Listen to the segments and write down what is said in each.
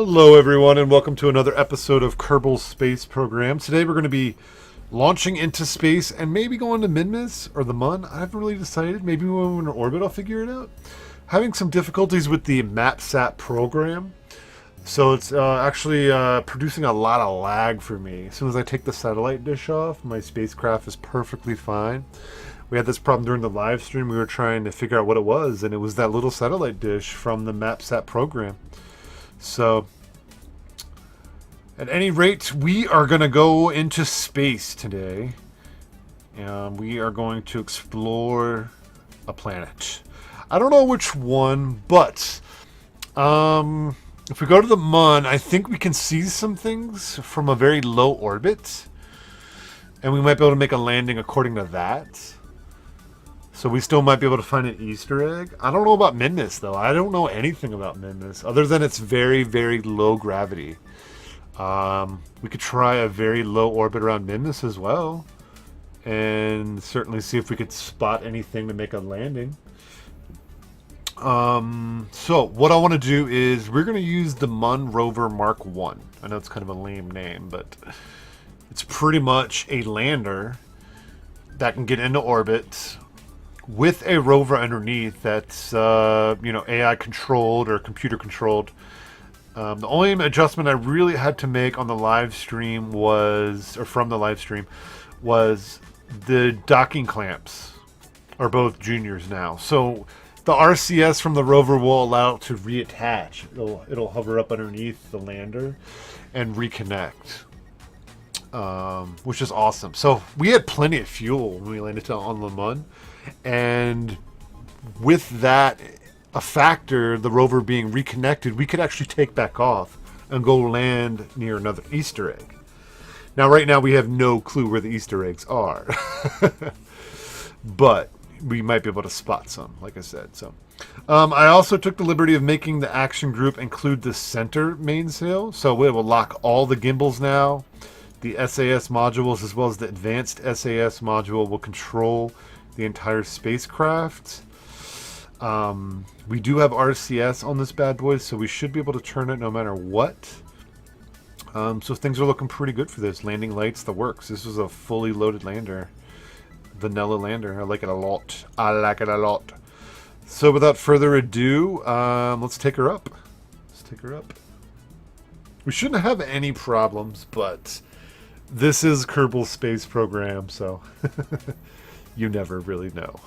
Hello, everyone, and welcome to another episode of Kerbal's Space Program. Today, we're going to be launching into space and maybe going to Minmus or the Mun. I haven't really decided. Maybe when we're in orbit, I'll figure it out. Having some difficulties with the MapSat program, so it's actually producing a lot of lag for me. As soon as I take the satellite dish off, my spacecraft is perfectly fine. We had this problem during the live stream. We were trying to figure out what it was, and it was that little satellite dish from the MapSat program. So, at any rate, we are going to go into space today. And we are going to explore a planet. I don't know which one, but if we go to the Mun, I think we can see some things from a very low orbit. And we might be able to make a landing according to that. So we still might be able to find an Easter egg. I don't know about Minmus, though. I don't know anything about Minmus, other than it's very, very low gravity. We could try a very low orbit around Minmus as well. And certainly see if we could spot anything to make a landing. So what I want to do is we're going to use the Mun Rover Mark 1. I know it's kind of a lame name, but it's pretty much a lander that can get into orbit with a rover underneath that's AI controlled or computer controlled. The only adjustment I really had to make on the live stream was the docking clamps are both juniors now. So the RCS from the rover will allow it to reattach. It'll hover up underneath the lander and reconnect, which is awesome. So we had plenty of fuel when we landed on the Mun. And with that a factor, the rover being reconnected, we could actually take back off and go land near another Easter egg. Now, right now, we have no clue where the Easter eggs are. But we might be able to spot some, like I said. So, I also took the liberty of making the action group include the center mainsail. So we will lock all the gimbals now. The SAS modules, as well as the advanced SAS module, will control the entire spacecraft. We do have RCS on this bad boy, so we should be able to turn it no matter what. So things are looking pretty good for this. Landing lights, the works. This was a fully loaded lander. Vanilla lander. I like it a lot. I like it a lot. So without further ado, let's take her up. Let's take her up. We shouldn't have any problems, but this is Kerbal's Space Program, so you never really know.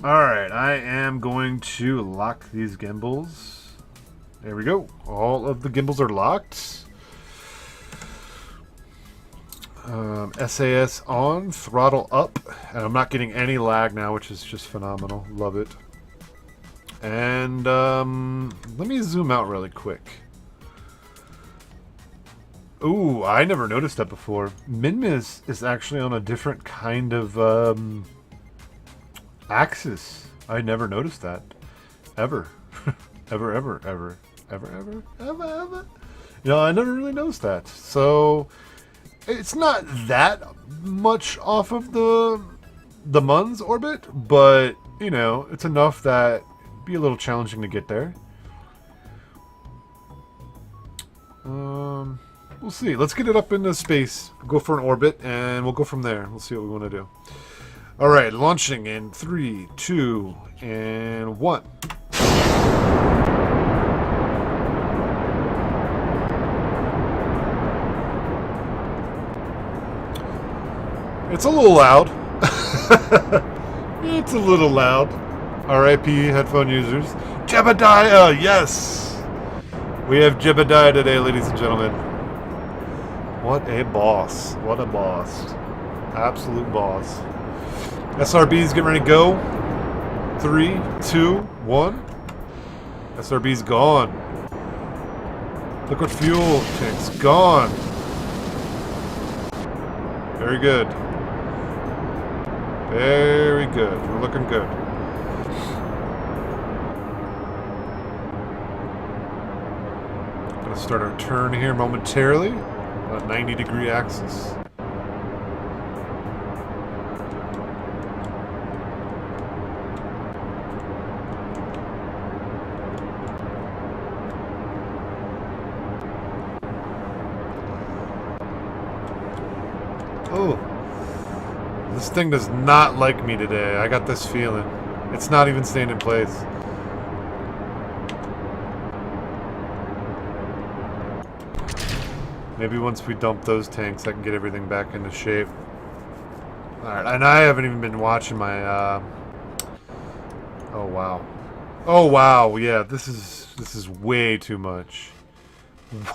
Alright, I am going to lock these gimbals. There we go. All of the gimbals are locked. SAS on, throttle up. And I'm not getting any lag now, which is just phenomenal. Love it. And let me zoom out really quick. Ooh, I never noticed that before. Minmus is actually on a different kind of axis. I never noticed that. Ever. ever. I never really noticed that. So it's not that much off of the Mun's orbit, but it's enough that it'd be a little challenging to get there. We'll see. Let's get it up into space. Go for an orbit, and we'll go from there. We'll see what we want to do. All right, launching in 3, 2, and 1. It's a little loud. It's a little loud. RIP headphone users. Jebediah, yes! We have Jebediah today, ladies and gentlemen. What a boss. What a boss. Absolute boss. SRB's getting ready to go. 3, 2, 1. SRB's gone. Liquid fuel tank's gone. Very good. Very good. We're looking good. Gonna start our turn here momentarily. On a 90-degree axis. Oh, this thing does not like me today. I got this feeling. It's not even staying in place. Maybe once we dump those tanks, I can get everything back into shape. Alright, and I haven't even been watching my, Oh, wow. Oh, wow, yeah, this is way too much.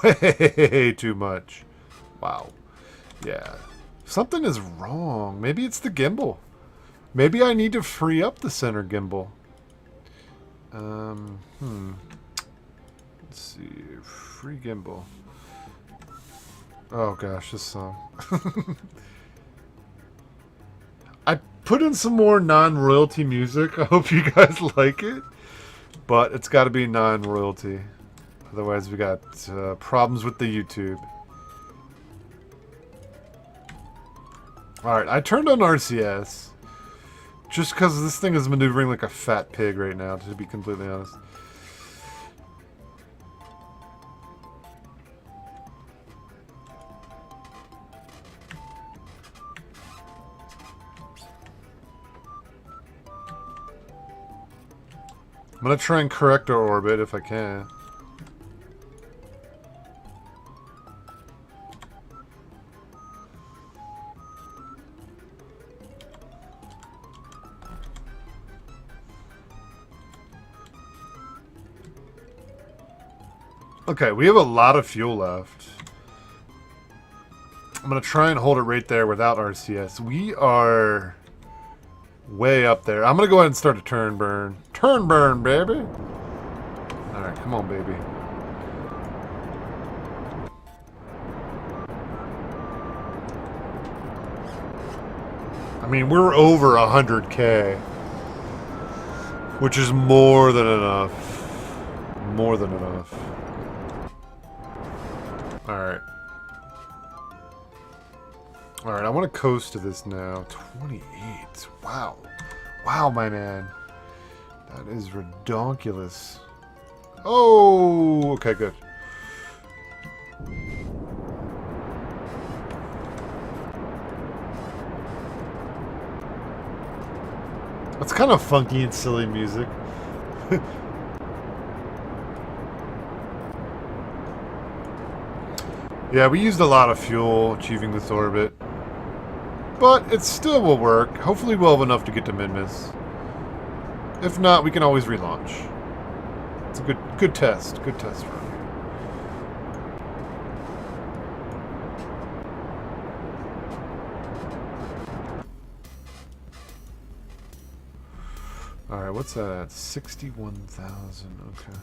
Way too much. Wow. Yeah. Something is wrong. Maybe it's the gimbal. Maybe I need to free up the center gimbal. Let's see. Free gimbal. Oh gosh, this song. I put in some more non-royalty music. I hope you guys like it. But it's got to be non-royalty. Otherwise we got problems with the YouTube. Alright, I turned on RCS. Just because this thing is maneuvering like a fat pig right now, to be completely honest. I'm going to try and correct our orbit if I can. Okay, we have a lot of fuel left. I'm going to try and hold it right there without RCS. We are way up there. I'm going to go ahead and start a turn burn. Turn burn, baby! Alright, come on, baby. I mean, we're over 100K. Which is more than enough. More than enough. Alright. Alright, I want to coast to this now. 28. Wow. Wow, my man. That is redonkulous. Oh! Okay, good. It's kind of funky and silly music. Yeah, we used a lot of fuel achieving this orbit. But it still will work. Hopefully we'll have enough to get to Minmus. If not, we can always relaunch. It's a good test. Good test run. Alright, what's that at? 61,000. Okay.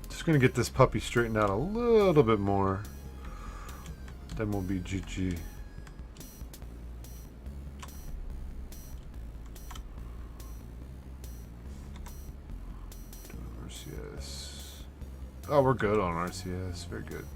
Just gonna get this puppy straightened out a little bit more. Then we'll be GG. RCS. Oh, we're good on RCS. Very good.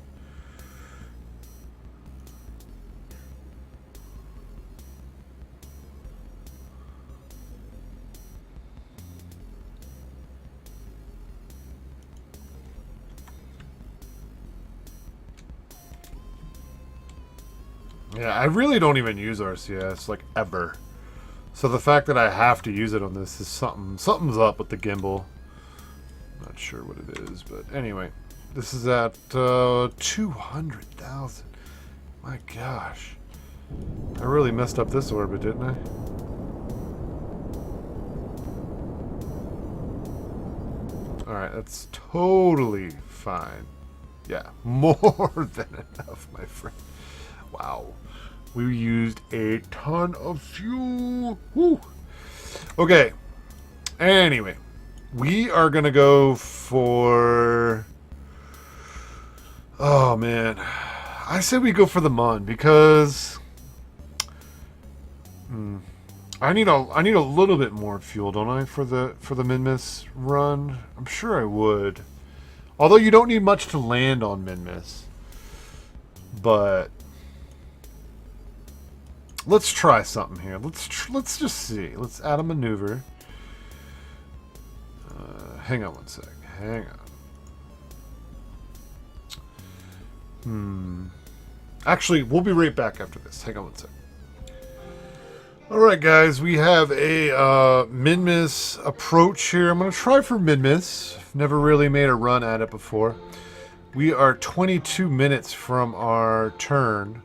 Yeah, I really don't even use RCS, like, ever. So the fact that I have to use it on this is something's up with the gimbal. Not sure what it is, but anyway. This is at 200,000. My gosh. I really messed up this orbit, didn't I? Alright, that's totally fine. Yeah, more than enough, my friend. Wow. We used a ton of fuel. Woo. Okay. Anyway. We are going to go for... Oh, man. I say we go for the Mun because... I need a little bit more fuel, don't I, for the Minmus run? I'm sure I would. Although you don't need much to land on Minmus. But... Let's try something here. Let's just see. Let's add a maneuver. Hang on one sec. Hang on. Actually, we'll be right back after this. Hang on one sec. Alright guys, we have a Minmus approach here. I'm going to try for Minmus. Never really made a run at it before. We are 22 minutes from our turn.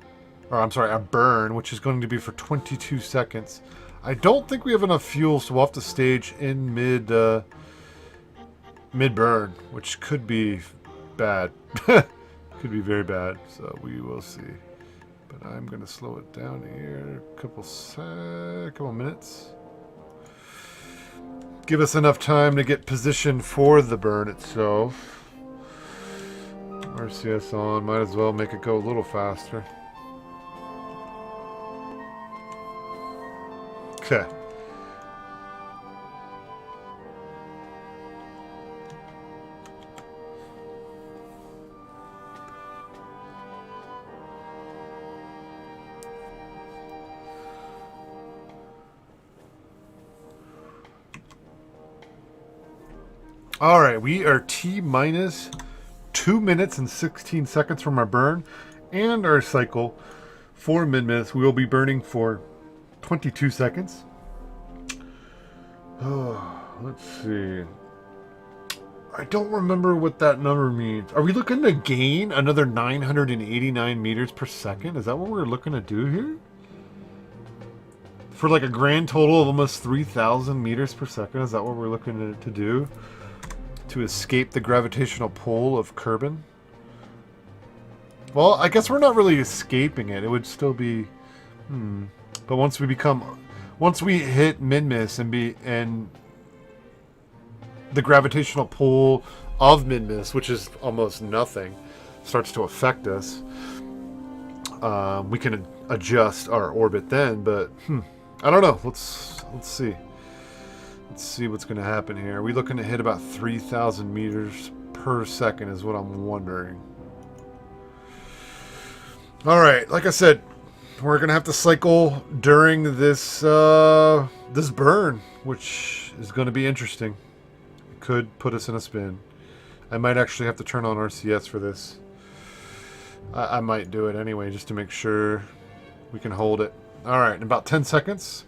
Or I'm sorry, our burn, which is going to be for 22 seconds. I don't think we have enough fuel, so we'll have to stage in mid-burn, which could be bad. Could be very bad, so we will see. But I'm going to slow it down here a couple minutes. Give us enough time to get positioned for the burn itself. RCS on, might as well make it go a little faster. Okay. Alright, we are T-minus 2 minutes and 16 seconds from our burn and our cycle for Minmus. We will be burning for 22 seconds. Oh, let's see. I don't remember what that number means. Are we looking to gain another 989 meters per second? Is that what we're looking to do here? For like a grand total of almost 3,000 meters per second? Is that what we're looking to do? To escape the gravitational pull of Kerbal? Well, I guess we're not really escaping it. It would still be... But once we hit Minmus and the gravitational pull of Minmus, which is almost nothing, starts to affect us, we can adjust our orbit then. But I don't know. Let's see. Let's see what's going to happen here. Are we looking to hit about 3,000 meters per second is what I'm wondering. Alright, like I said, we're going to have to cycle during this this burn, which is going to be interesting. It could put us in a spin. I might actually have to turn on RCS for this. I might do it anyway just to make sure we can hold it. Alright, in about 10 seconds.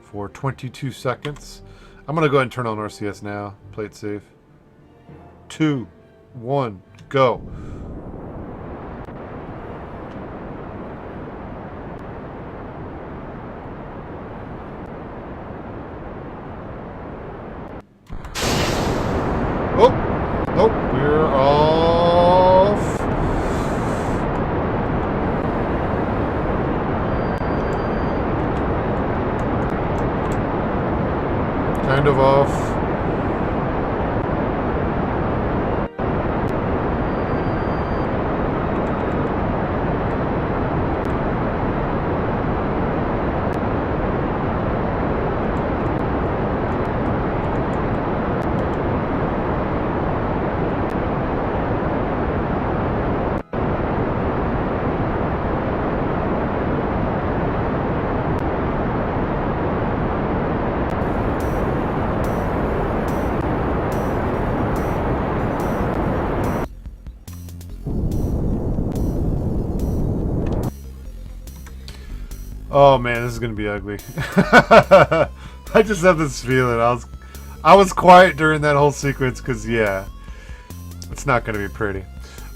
For 22 seconds. I'm going to go ahead and turn on RCS now. Play it safe. 2, 1, go. Oh! Nope, we're off. Kind of off. Oh man, this is gonna be ugly. I just have this feeling. I was quiet during that whole sequence because yeah, it's not gonna be pretty.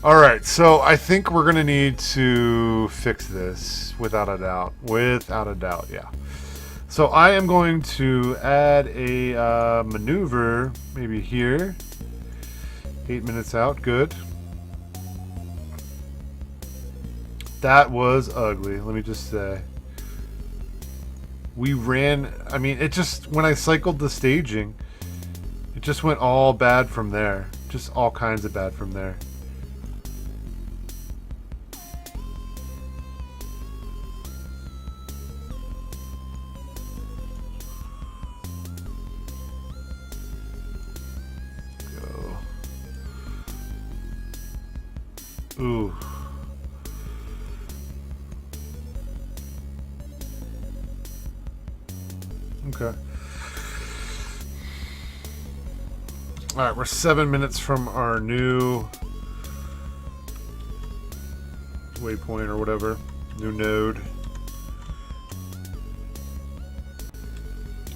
All right, so I think we're gonna need to fix this without a doubt. Without a doubt, yeah. So I am going to add a maneuver, maybe here. 8 minutes out, good. That was ugly. Let me just say. We ran, I mean, it just, when I cycled the staging, it just went all bad from there. Just all kinds of bad from there. Go. Ooh. Okay. Alright, we're 7 minutes from our new waypoint or whatever. New node.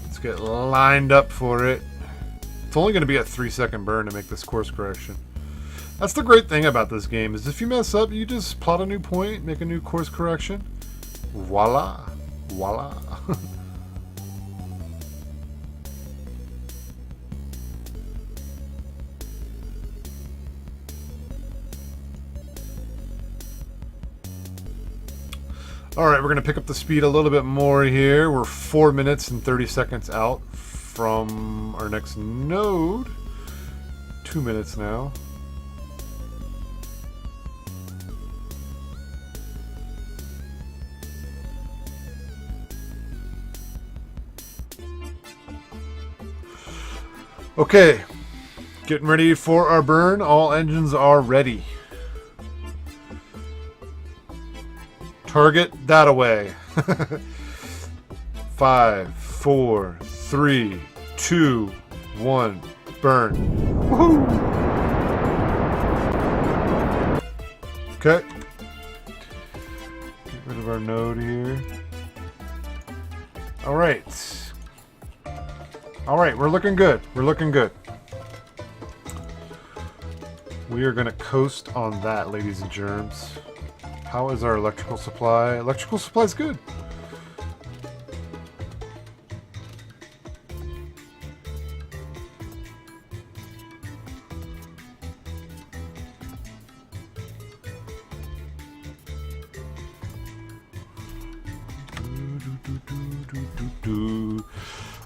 Let's get lined up for it. It's only going to be a 3-second burn to make this course correction. That's the great thing about this game, is if you mess up, you just plot a new point, make a new course correction. Voila. Voila. Alright, we're going to pick up the speed a little bit more here. We're 4 minutes and 30 seconds out from our next node. 2 minutes now. Okay, getting ready for our burn. All engines are ready. Target that away. 5, 4, 3, 2, 1, burn. Woohoo! Okay. Get rid of our node here. All right. All right, we're looking good. We're looking good. We are going to coast on that, ladies and germs. How is our electrical supply? Electrical supply is good.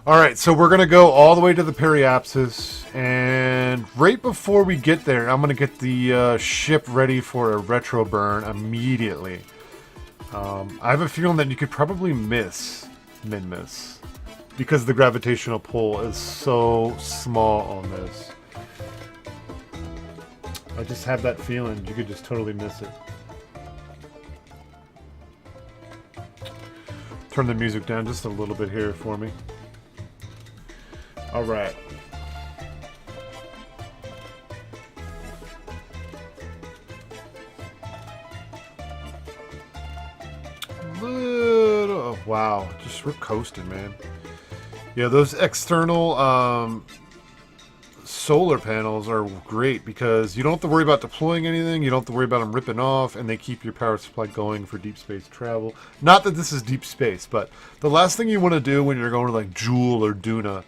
All right, so we're going to go all the way to the periapsis, and right before we get there, I'm going to get the ship ready for a retro burn immediately. I have a feeling that you could probably miss Minmus because the gravitational pull is so small on this. I just have that feeling you could just totally miss it. Turn the music down just a little bit here for me. All right. Oh, wow, just we're coasting, man. Yeah, those external solar panels are great because you don't have to worry about deploying anything. You don't have to worry about them ripping off, and they keep your power supply going for deep space travel. Not that this is deep space, but the last thing you want to do when you're going to like Joule or Duna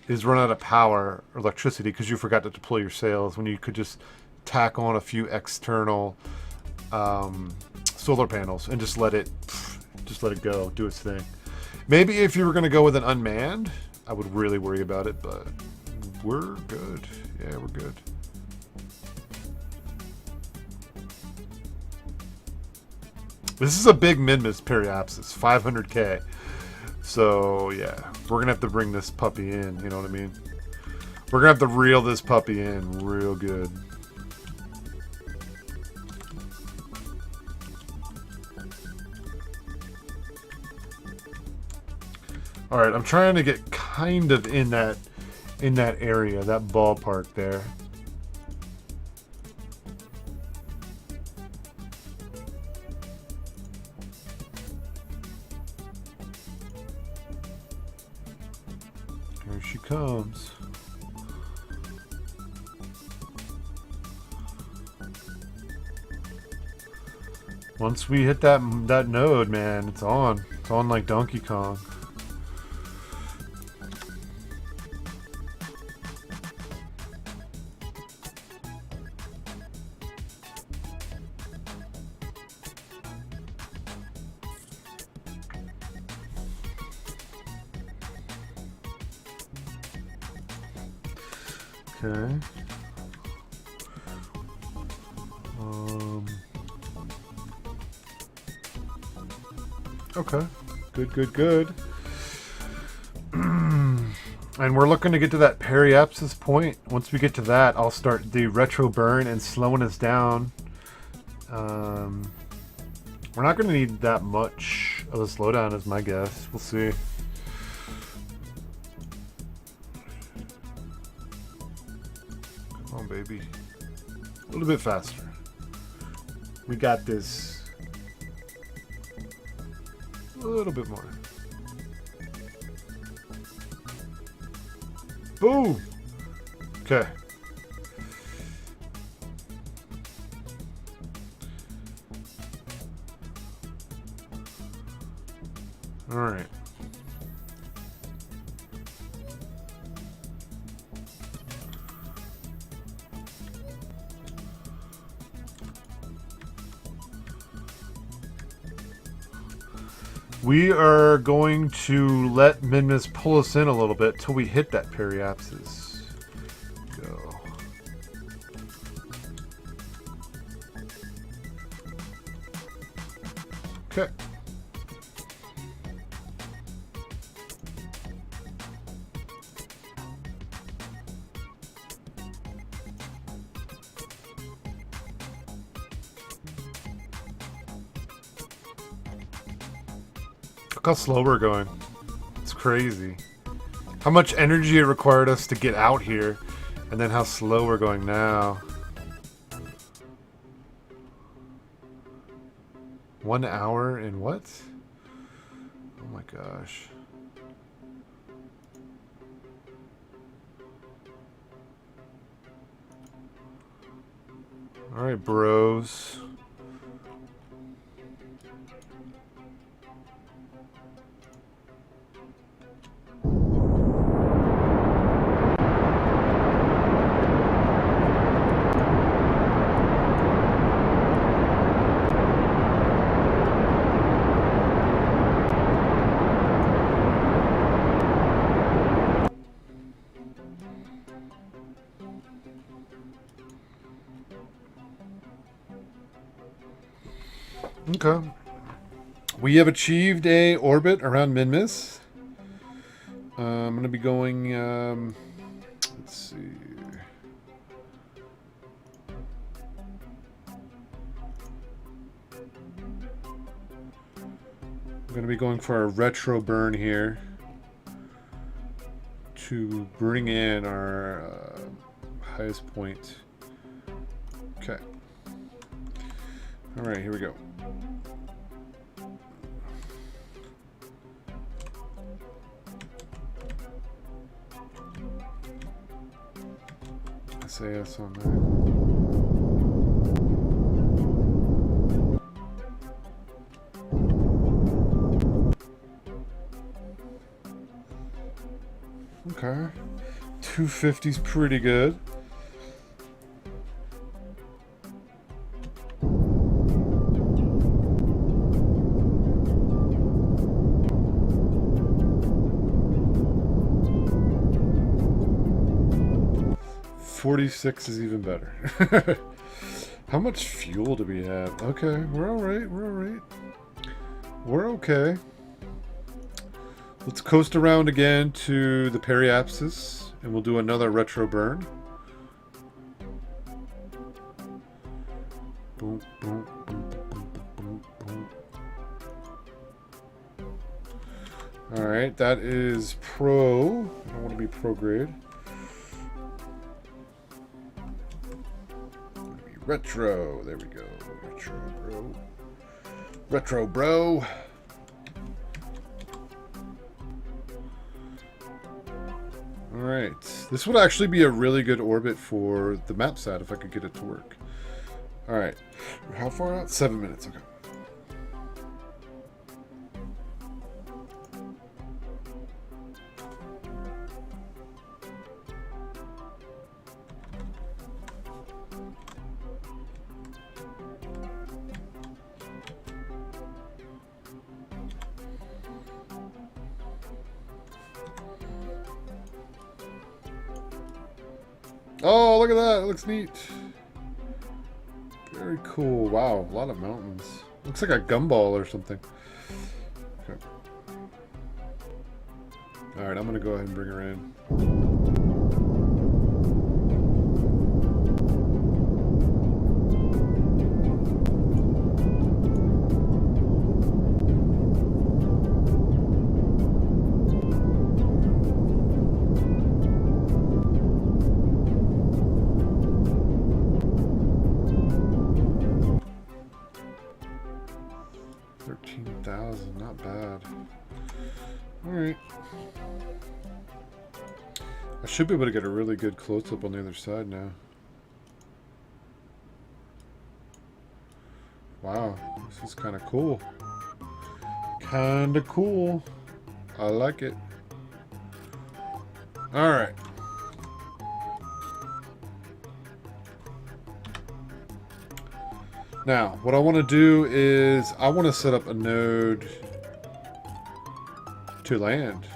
is run out of power or electricity because you forgot to deploy your sails when you could just tack on a few external solar panels and just let it go, do its thing. Maybe if you were going to go with an unmanned, I would really worry about it, but we're good. Yeah, we're good. This is a big Minmus periapsis, 500K. So, yeah, we're going to have to bring this puppy in, you know what I mean? We're going to have to reel this puppy in real good. All right, I'm trying to get kind of in that area, that ballpark there. Here she comes. Once we hit that node, man, it's on. It's on like Donkey Kong. Okay. Okay. Good. And we're looking to get to that periapsis point. Once we get to that, I'll start the retro burn and slowing us down. We're not going to need that much of a slowdown, is my guess. We'll see. A little bit faster. We got this. A little bit more. Boom! Okay. All right. We are going to let Minmus pull us in a little bit till we hit that periapsis. Go. Okay. Look how slow we're going. It's crazy. How much energy it required us to get out here, and then how slow we're going now. 1 hour in what? Oh my gosh. Alright, bros. Okay. We have achieved a orbit around Minmus. I'm going to be going, let's see. I'm going to be going for a retro burn here to bring in our highest point. Okay. All right, here we go. SAS on that. Okay. 250's pretty good. .46 is even better. How much fuel do we have? Okay, we're alright, we're alright. We're okay. Let's coast around again to the periapsis, and we'll do another retro burn. Boom, boom, boom, boom, boom, boom. Alright, that is pro. I don't want to be pro grade. Retro, there we go. Retro, bro. Retro, bro. Alright. This would actually be a really good orbit for the map set if I could get it to work. Alright. How far out? 7 minutes, okay. Oh, look at that. It looks neat. Very cool. Wow, a lot of mountains. Looks like a gumball or something. Okay. Alright, I'm going to go ahead and bring her in. 1,000, not bad. Alright. I should be able to get a really good close-up on the other side now. Wow, this is kind of cool. Kinda cool. I like it. Alright. Now, what I want to do is I want to set up a node to land.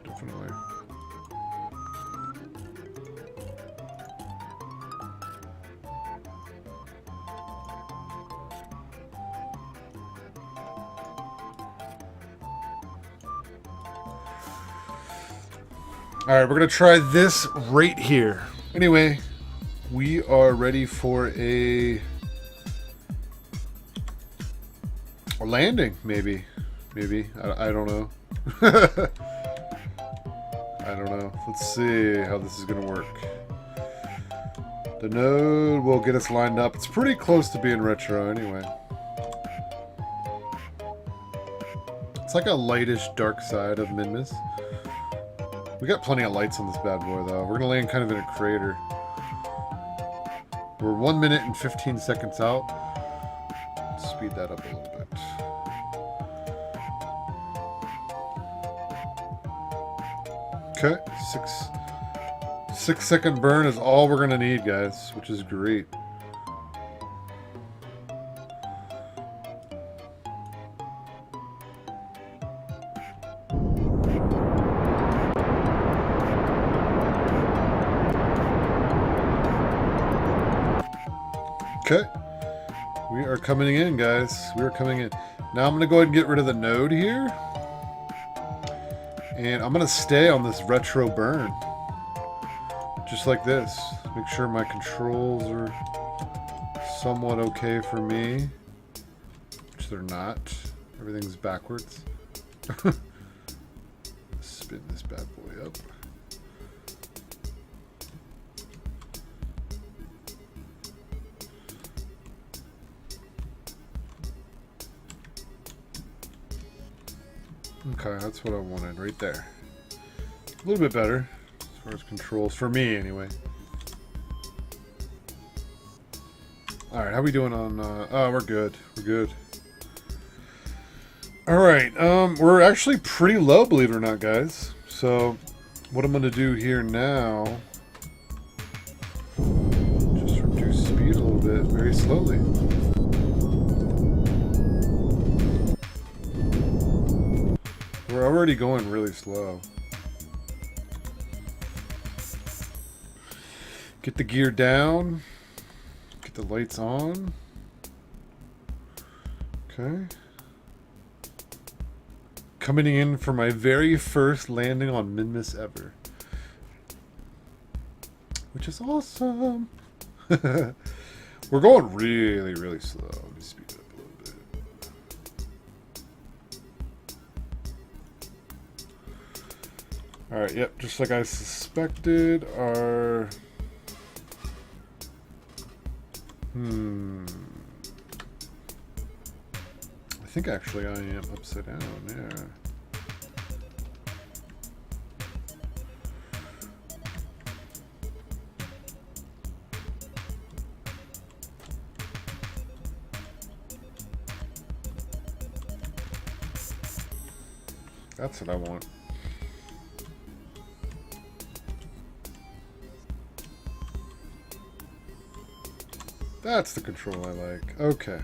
Definitely. Alright, we're going to try this right here. Anyway, we are ready for a landing, maybe. I don't know. I don't know. Let's see how this is going to work. The node will get us lined up. It's pretty close to being retro anyway. It's like a lightish dark side of Minmus. We got plenty of lights on this bad boy, though. We're going to land kind of in a crater. We're 1 minute and 15 seconds out. Let's speed that up a little bit. Okay, 6 second burn is all we're going to need, guys, which is great. Okay, we are coming in, guys. We are coming in. Now I'm going to go ahead and get rid of the node here. And I'm going to stay on this retro burn. Just like this. Make sure my controls are somewhat okay for me. Which they're not. Everything's backwards. Spin this bad boy up. Okay, that's what I wanted right there. A little bit better as far as controls, for me anyway. Alright, how we doing on, oh, we're good. We're good. Alright, we're actually pretty low, believe it or not, guys. So, what I'm going to do here now, just reduce speed a little bit, very slowly. We're already going really slow. Get the gear down. Get the lights on. Okay. Coming in for my very first landing on Minmus ever. Which is awesome. We're going really, really slow. Let me speed it up a little bit. Alright, yep, just like I suspected, our... I think actually I am upside down, yeah. That's what I want. That's the control I like. Okay.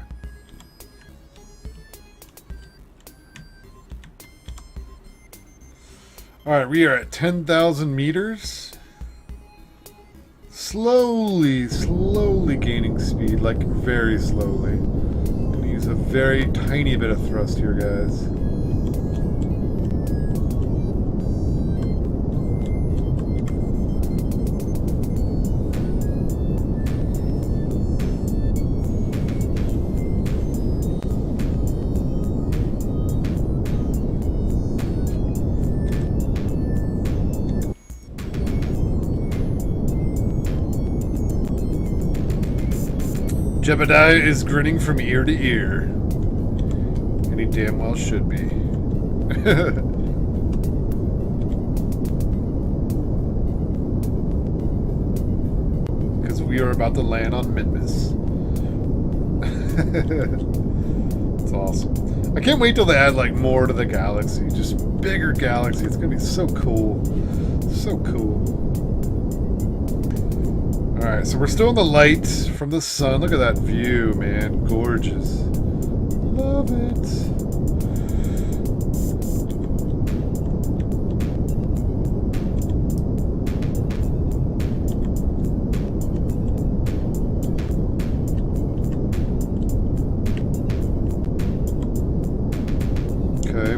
Alright, we are at 10,000 meters. Slowly gaining speed, like very slowly. Gonna use a very tiny bit of thrust here, guys. Jebediah is grinning from ear to ear. And he damn well should be. Because we are about to land on Minmus. It's awesome. I can't wait till they add like more to the galaxy. Just bigger galaxy. It's gonna be so cool. So cool. Alright, so we're still in the light from the sun. Look at that view, man. Gorgeous. Love it.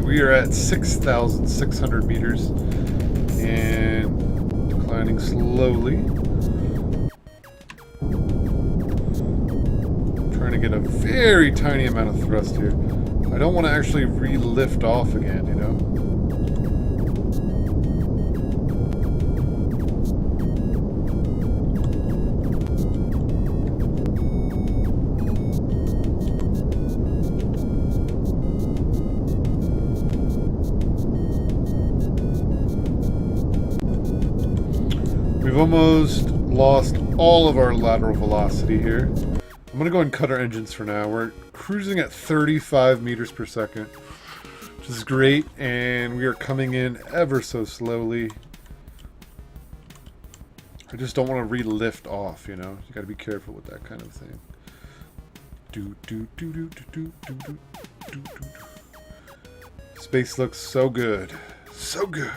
We are at 6,600 meters and declining slowly. Trying to get a very tiny amount of thrust here. I don't want to actually re-lift off again, you know? We've almost lost all of our lateral velocity here. I'm going to go ahead and cut our engines for now. We're cruising at 35 meters per second, which is great, and we are coming in ever so slowly. I just don't want to re-lift off, you know? You got to be careful with that kind of thing. Space looks so good. So good.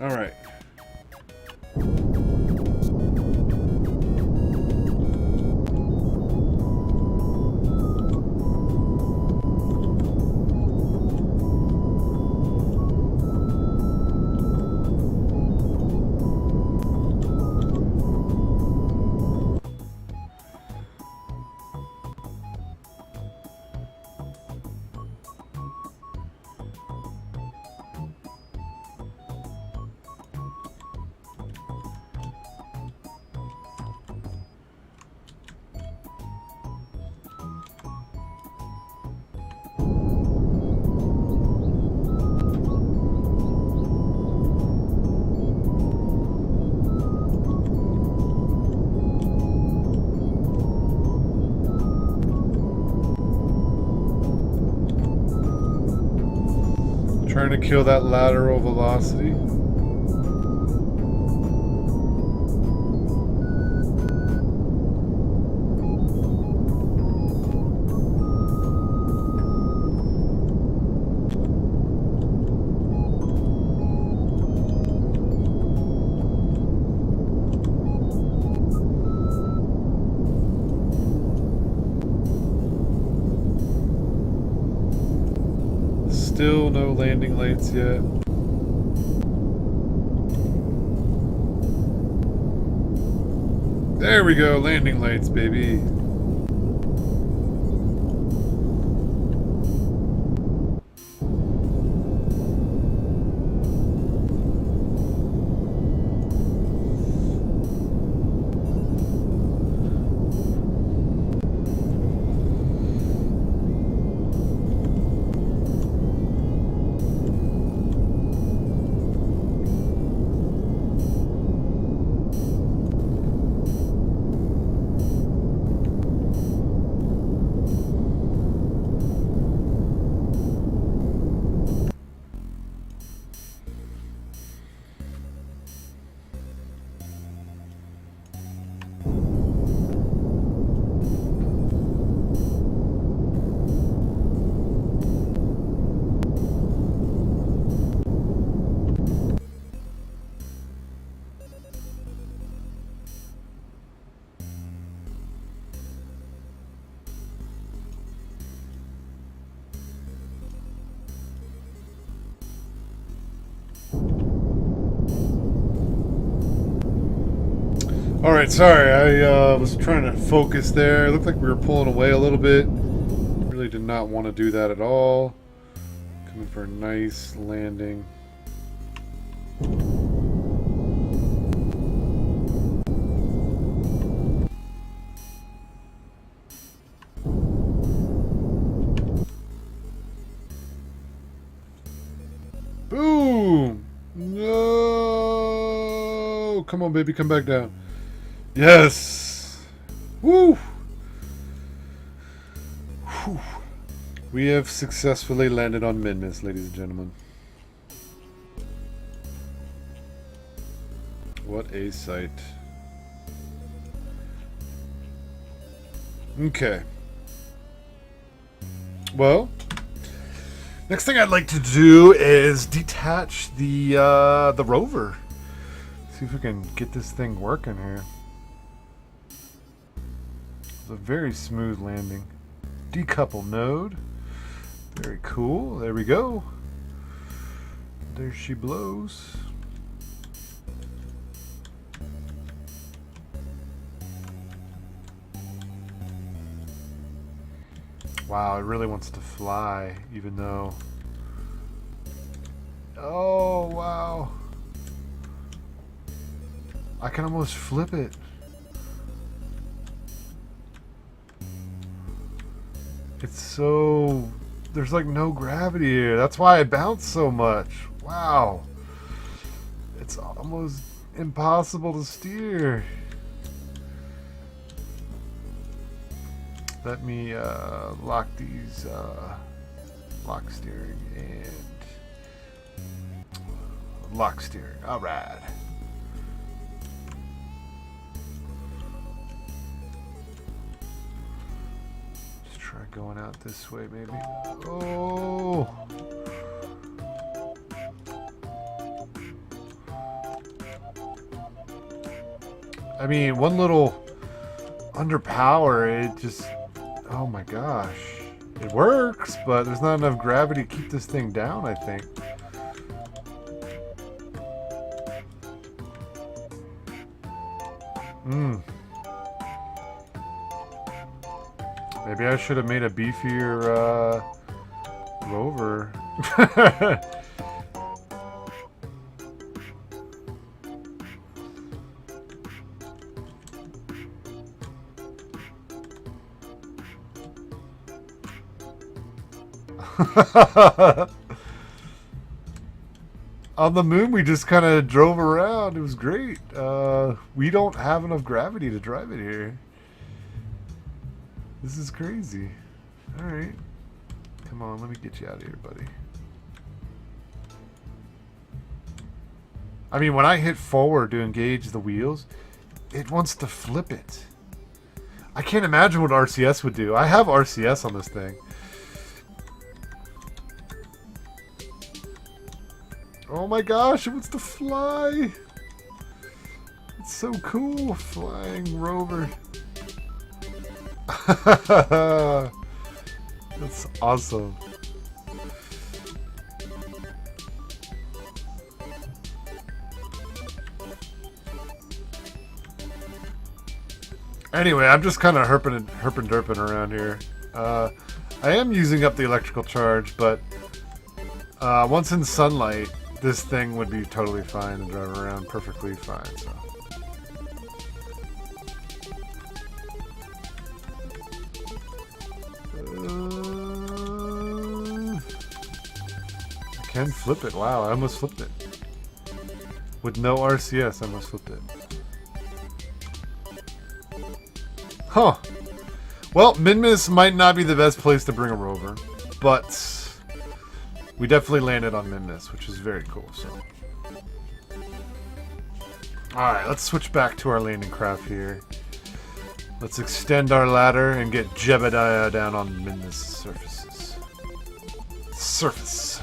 All right. Trying to kill that lateral velocity. Still no landing lights yet. There we go, landing lights, baby. Alright, sorry, I was trying to focus there. It looked like we were pulling away a little bit. Really did not want to do that at all. Coming for a nice landing. No, come on, baby, come back down. Yes. Woo. Whew. We have successfully landed on Minmus, ladies and gentlemen. What a sight. Okay. Well, next thing I'd like to do is detach the rover. See if we can get this thing working here. It's a very smooth landing. Decouple node. Very cool. There we go. There she blows. Wow, it really wants to fly, even though... Oh, wow. I can almost flip it. It's so... There's like no gravity here. That's why I bounce so much. Wow. It's almost impossible to steer. Let me lock these lock steering and lock steering. All right. Let's try going out this way, maybe. Oh. I mean, one little underpower, it just... Oh my gosh. It works, but there's not enough gravity to keep this thing down, I think. Maybe I should have made a beefier rover. On the moon, we just kind of drove around. It was great. We don't have enough gravity to drive it here. This is crazy. Alright. Come on, let me get you out of here, buddy. I mean, when I hit forward to engage the wheels, it wants to flip it. I can't imagine what RCS would do. I have RCS on this thing. Oh my gosh, it wants to fly! It's so cool, flying rover. That's awesome. Anyway, I'm just kind of herping around here. I am using up the electrical charge, but once in sunlight, this thing would be totally fine and drive around perfectly fine. So. I can flip it. Wow, I almost flipped it. With no RCS, I almost flipped it. Huh. Well, Minmus might not be the best place to bring a rover, but we definitely landed on Minmus, which is very cool. So, alright, let's switch back to our landing craft here. Let's extend our ladder and get Jebediah down on Minmus surfaces. Surface.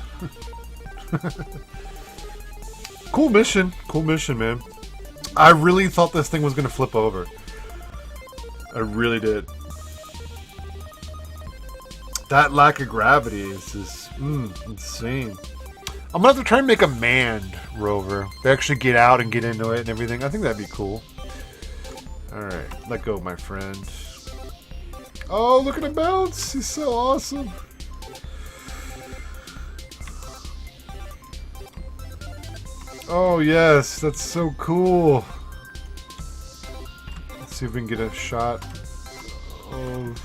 Cool mission, man. I really thought this thing was going to flip over. I really did. That lack of gravity is just insane. I'm gonna have to try and make a manned rover. They actually get out and get into it and everything. I think that'd be cool. Alright, let go, my friend. Oh, look at him bounce! He's so awesome. Oh yes, that's so cool. Let's see if we can get a shot of...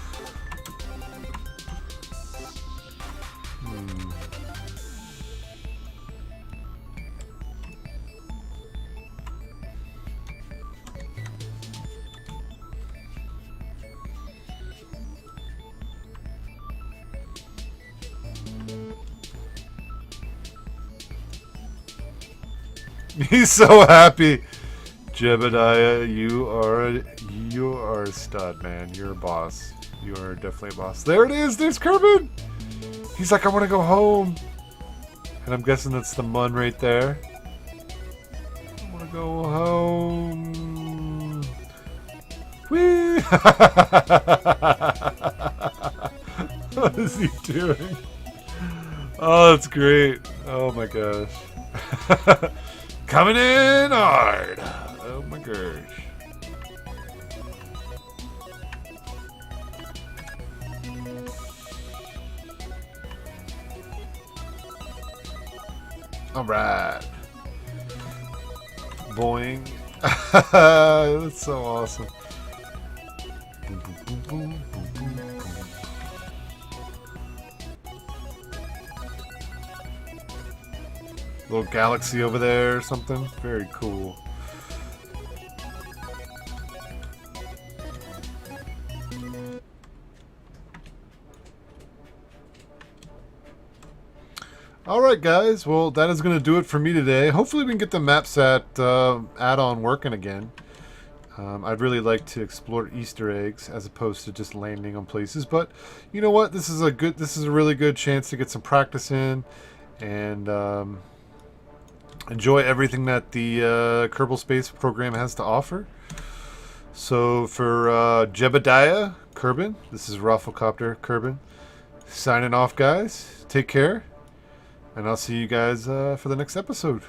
He's so happy. Jebediah, you are a stud, man. You're a boss. You are definitely a boss. There it is. There's Kerbal. He's like, I want to go home. And I'm guessing that's the mun right there. I want to go home. Whee! What is he doing? Oh, that's great. Oh my gosh. Coming in hard. Oh my gosh. All right. Boing. That's so awesome. Boom, boom, boom, boom, boom, boom, boom. Little galaxy over there or something. Very cool. Alright guys, well that is going to do it for me today. Hopefully we can get the MapSat add-on working again. I'd really like to explore Easter eggs as opposed to just landing on places, but you know what? This is a really good chance to get some practice in and enjoy everything that the Kerbal Space program has to offer. So for Jebediah Kerbal, this is Rafflecopter Kerbal signing off, guys. Take care. And I'll see you guys for the next episode.